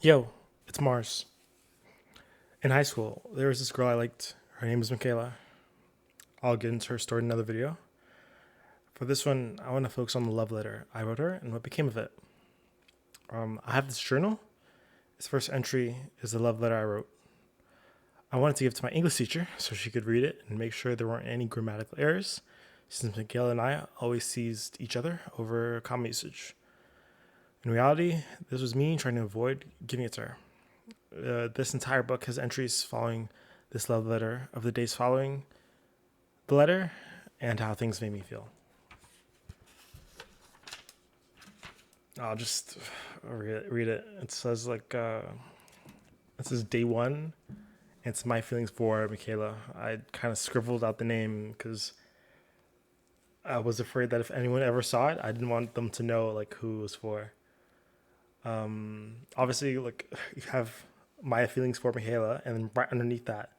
Yo, it's Mars. In high school, there was this girl I liked. Her name was Michaela. I'll get into her story in another video. For this one, I want to focus on the love letter I wrote her and what became of it. I have this journal. Its first entry is the love letter I wrote. I wanted to give it to my English teacher so she could read it and make sure there weren't any grammatical errors, since Michaela and I always teased each other over comma usage. In reality, this was me trying to avoid giving it to her. This entire book has entries following this love letter of the days following the letter and how things made me feel. I'll just read it. It says this is day one. It's my feelings for Michaela. I kind of scribbled out the name because I was afraid that if anyone ever saw it, I didn't want them to know like who it was for. Obviously, like you have my feelings for Michaela, and then right underneath that,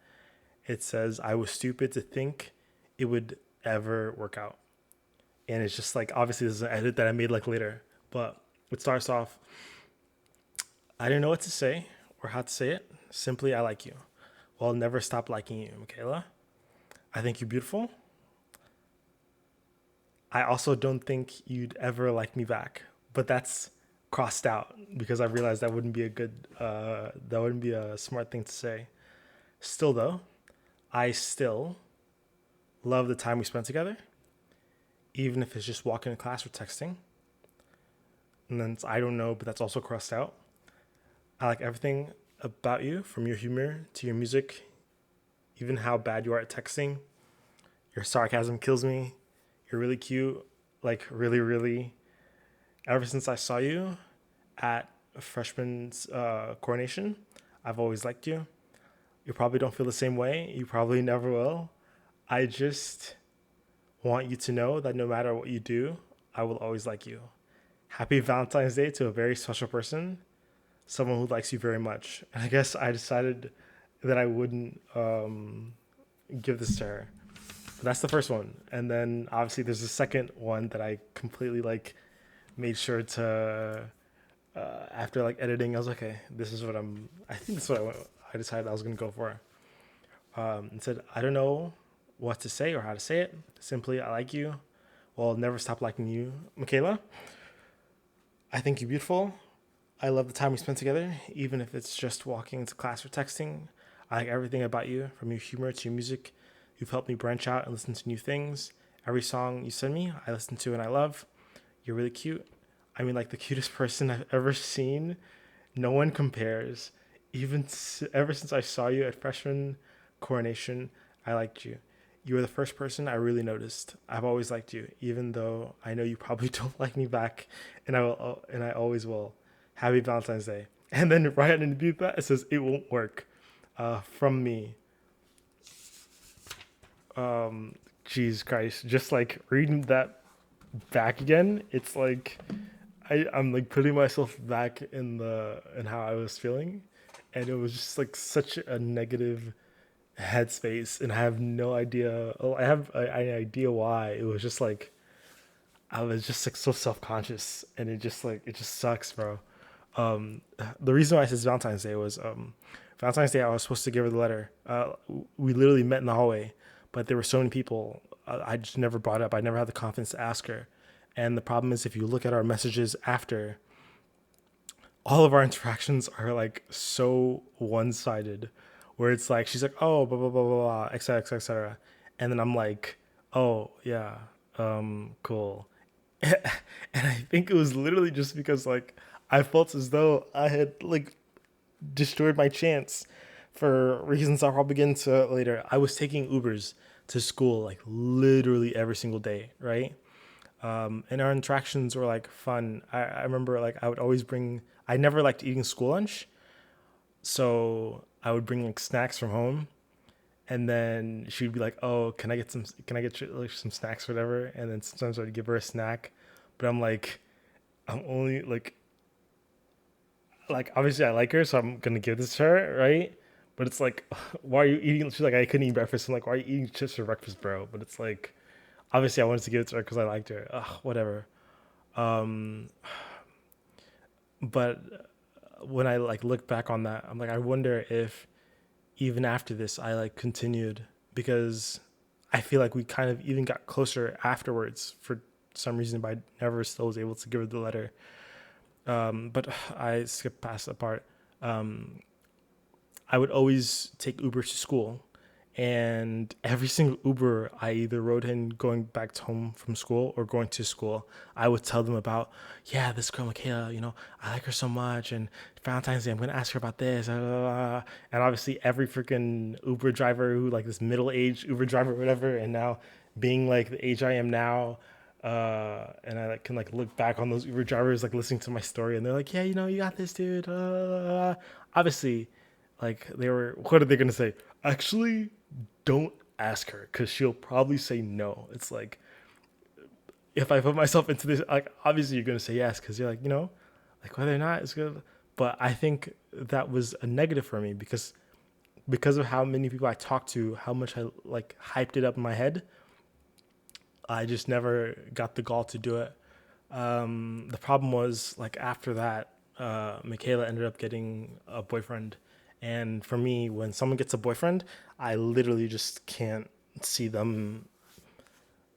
it says I was stupid to think it would ever work out. And it's just like obviously this is an edit that I made like later, but it starts off. I didn't know what to say or how to say it. Simply, I like you. Well, I'll never stop liking you, Michaela. I think you're beautiful. I also don't think you'd ever like me back, but that's crossed out because I realized that wouldn't be a smart thing to say. Still though, I still love the time we spent together, even if it's just walking to class or texting. And then it's, I don't know, but that's also crossed out. I like everything about you, from your humor to your music, even how bad you are at texting. Your sarcasm kills me. You're really cute, like really, really. Ever since I saw you at freshman's coronation, I've always liked you. You probably don't feel the same way. You probably never will. I just want you to know that no matter what you do, I will always like you. Happy Valentine's Day to a very special person, someone who likes you very much. And I guess I decided that I wouldn't give this to her. But that's the first one. And then obviously there's a second one that I completely like made sure to after like editing. I was like, okay, this is what I think this is what I decided I was gonna go for. And said, I don't know what to say or how to say it. Simply, I like you. Well, I'll never stop liking you, Michaela. I think you're beautiful. I love the time we spent together, even if it's just walking to class or texting. I like everything about you, from your humor to your music. You've helped me branch out and listen to new things. Every song you send me, I listen to and I love. You're really cute. I mean, like the cutest person I've ever seen. No one compares. Ever since I saw you at freshman coronation, I liked you. You were the first person I really noticed. I've always liked you, even though I know you probably don't like me back, and I always will. Happy Valentine's Day. And then right underneath that, it says it won't work. From me. Jesus Christ. Just like reading that back again, it's like I'm like putting myself back in how I was feeling. And it was just like such a negative headspace. And I have no idea. Oh, I have an idea why. It was just like, I was just like so self conscious. And it just sucks, bro. The reason why I said Valentine's Day was Valentine's Day. I was supposed to give her the letter. We literally met in the hallway, but there were so many people. I just never brought it up. I never had the confidence to ask her. And the problem is, if you look at our messages after, all of our interactions are like so one sided, where it's like she's like, oh, blah blah blah blah blah, etc etc etc, and then I'm like, oh yeah, cool. And I think it was literally just because like I felt as though I had like destroyed my chance for reasons I'll probably get into later. I was taking Ubers to school like literally every single day, right? And our interactions were like fun. I remember like I would always bring. I never liked eating school lunch, so I would bring like snacks from home, and then she'd be like, "Oh, can I get some? Can I get you, like some snacks, or whatever?" And then sometimes I'd give her a snack, but I'm like, I'm only like obviously I like her, so I'm gonna give this to her, right? But it's like, why are you eating? She's like, I couldn't eat breakfast. I'm like, why are you eating chips for breakfast, bro? But it's like, obviously I wanted to give it to her because I liked her. Ugh, whatever. Um, but when I like look back on that, I'm like, I wonder if even after this, I like continued because I feel like we kind of even got closer afterwards for some reason, but I never still was able to give her the letter. But I skipped past that part. Um, I would always take Uber to school, and every single Uber I either rode in going back home from school or going to school, I would tell them about, yeah, this girl Michaela, I like her so much, and Valentine's Day I'm gonna ask her about this, and obviously every freaking Uber driver who like this middle-aged Uber driver or whatever, and now being like the age I am now. And I like can like look back on those Uber drivers like listening to my story, and they're like, yeah, you got this, dude. Obviously, like they were, what are they gonna say? Actually, don't ask her because she'll probably say no. It's like if I put myself into this, like obviously you're gonna say yes because you're like like whether or not it's good. But I think that was a negative for me because of how many people I talked to, how much I like hyped it up in my head. I just never got the gall to do it. The problem was like after that, Michaela ended up getting a boyfriend, and for me, when someone gets a boyfriend, I literally just can't see them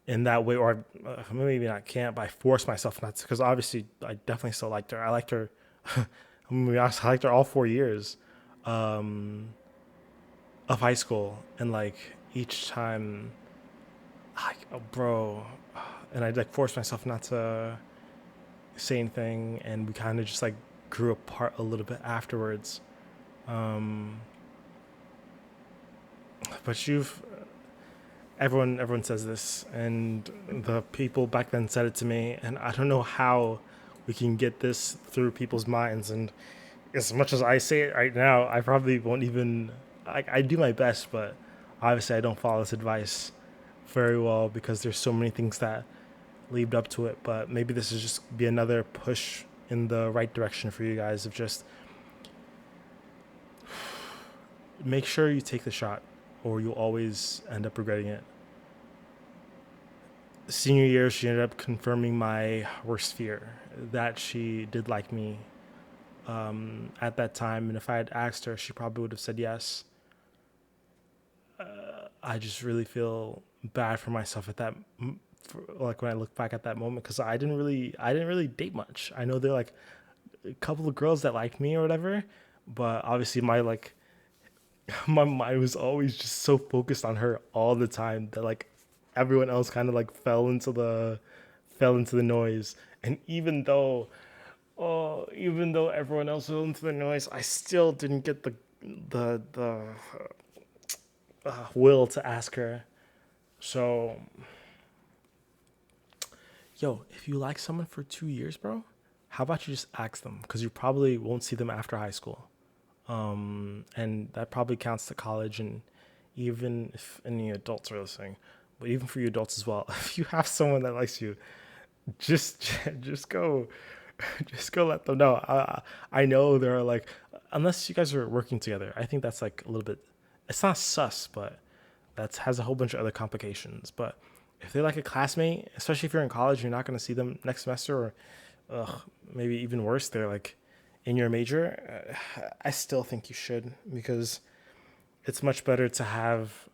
in that way, or maybe not can't, but I force myself not to, because obviously I definitely still liked her. I liked her. I'm gonna be honest, I liked her all 4 years um, of high school, and like each time, like, oh, bro, and I like forced myself not to same thing, and we kind of just like grew apart a little bit afterwards. Um, but you've everyone says this, and the people back then said it to me, and I don't know how we can get this through people's minds. And as much as I say it right now, I probably won't even. I do my best, but obviously I don't follow this advice very well because there's so many things that lead up to it. But maybe this is just be another push in the right direction for you guys of just make sure you take the shot or you'll always end up regretting it. Senior year, she ended up confirming my worst fear that she did like me at that time. And if I had asked her, she probably would have said yes. I just really feel bad for myself at that, like when I look back at that moment, because I didn't really date much. I know there are like a couple of girls that liked me or whatever, but obviously my like my mind was always just so focused on her all the time that like everyone else kind of like fell into the noise. And even though everyone else fell into the noise, I still didn't get the will to ask her. So yo, if you like someone for 2 years, bro, how about you just ask them, because you probably won't see them after high school. And that probably counts to college, and even if any adults are listening, but even for you adults as well, if you have someone that likes you, just just go, just go let them know. I know there are like, unless you guys are working together, I think that's like a little bit. It's not sus, but that has a whole bunch of other complications. But if they're like a classmate, especially if you're in college, you're not going to see them next semester, or maybe even worse, they're like in your major. I still think you should, because it's much better to have.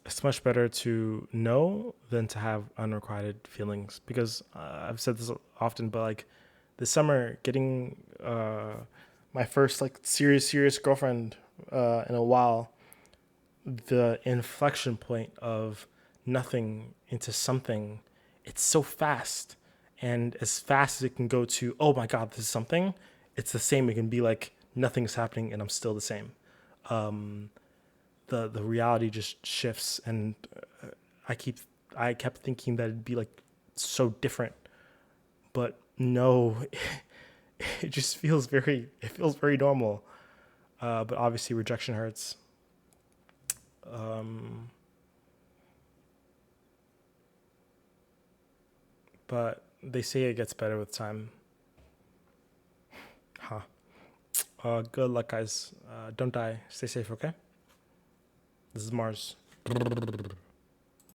It's much better to know than to have unrequited feelings. Because I've said this often, but like this summer, getting my first like serious girlfriend in a while, the inflection point of nothing into something, it's so fast. And as fast as it can go to, oh my God, this is something, it's the same. It can be like nothing's happening and I'm still the same. The reality just shifts, and I keep I kept thinking that it'd be like so different, but no, it feels very normal. But obviously rejection hurts. Um, but they say it gets better with time. Huh. Good luck, guys. Don't die. Stay safe, okay? This is Mars.